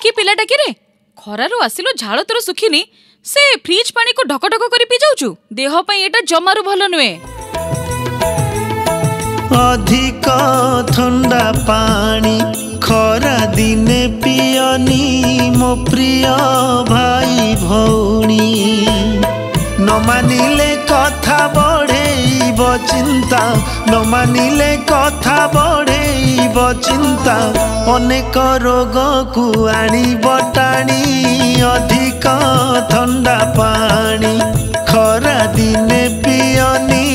कि पिलाटा कि रे खरारू आसिलु झाड़ तोर सुखिनी से फ्रिज पानी को ढक ढक कर पी जाऊचु देह पई एटा जमारू भलो नुए। अधिक ठंडा पानी खरा दिने पियनी मो प्रिय भाई भौणी न मानिले कथा बढ़ेब चिंता न मानिले कथा बढ़ेब चिंता अनेक रोग को आनिब टाणी अधिक ठंडा पानी खरा दिने पियनी।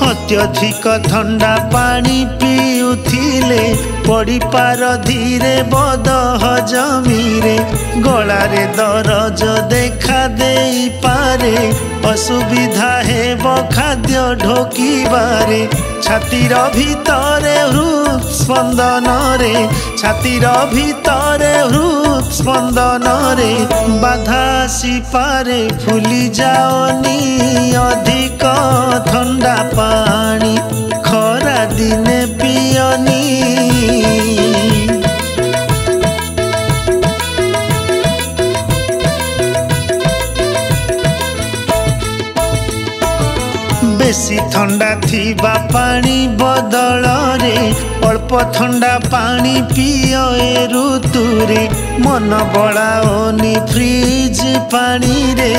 अत्यधिक ठंडा पानी पिउथिले पड़ी पार धीरे बद हजमीरे गलारे दरज देखा देई पारे असुविधा हेब खाद्य ढोकिबारे छातीर भितरे हृद स्पंदन रे छातीर भितरे हृद स्पंदन रे बाधा आसी पारे फुली जाओनी अधिक ठंडा पानी खरा दिने पियनी। बेसी ठंडा थीबा पानी बदल रे अल्प ठंडा पानी पियो ए ऋतुरे मन बड़ाओनी फ्रिज पानी रे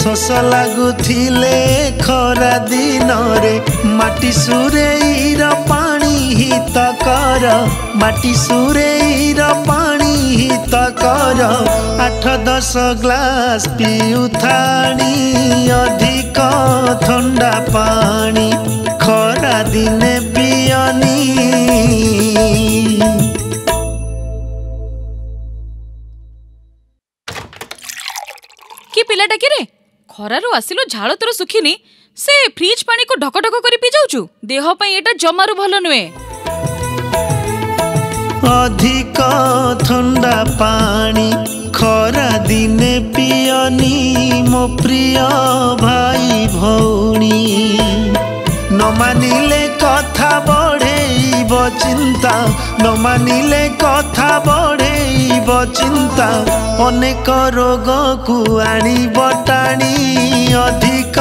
शोष लगुथिले खरा दिन रे माटी सुरेईर पानी हित कर माटी सुरेईर पानी हित कर 8-10 ग्लास पिउथाणी अधिक ठंडा पानी खरा दिने पियनी। कि पिलाटा कि रे खरारू आसिलु झाड़ तोर सुखिनी से फ्रिज पानी को ढक ढक कर पी जाऊचु देह पई एटा जमारू भलो नुए। अधिक ठंडा पानी खरा दिने पियनी मो प्रिय भाई भौणी न मानिले कथा बढ़ेब चिंता न मानिले कथा बढ़ेब चिंता अनेक रोग को आनिब टाणी अधिक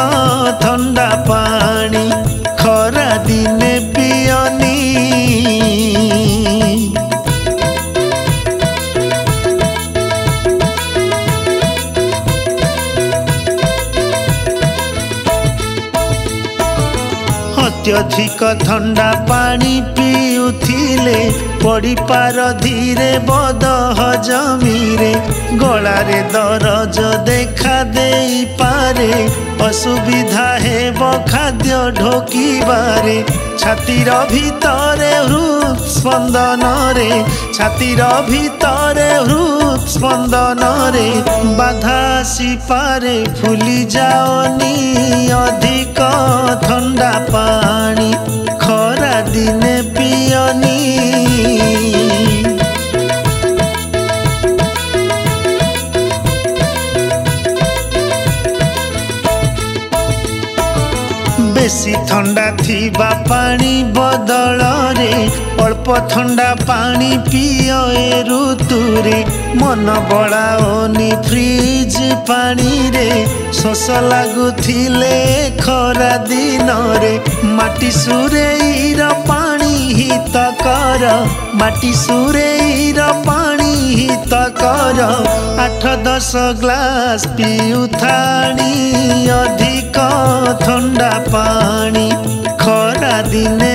ठंडा पानी खरा दिने पियनी। अत्यधिक ठंडा पानी पिउथिले पड़ी पार धीरे बद हजमीरे गलारे दरज देखा देई पारे असुविधा हेब खाद्य ढोकिबारे छातीर भितरे हृद स्पंदन रे छातीर भितरे हृद स्पंदन रे बाधा आसी पारे फुली जाओनी अधिक ठंडा पानी खरा दिने पियनी। बेसी ठंडा थीबा पानी बदल रे अल्प ठंडा पानी पियो ए ऋतुरे मन बड़ाओनी फ्रिज पानी रे शोष लगुथिले खरा दिन रे माटी सुरेईर पानी हित कर माटी सुरेईर पानी हित कर 8-10 ग्लास पिउथाणी अधिक ठंडा पानी खरा दिने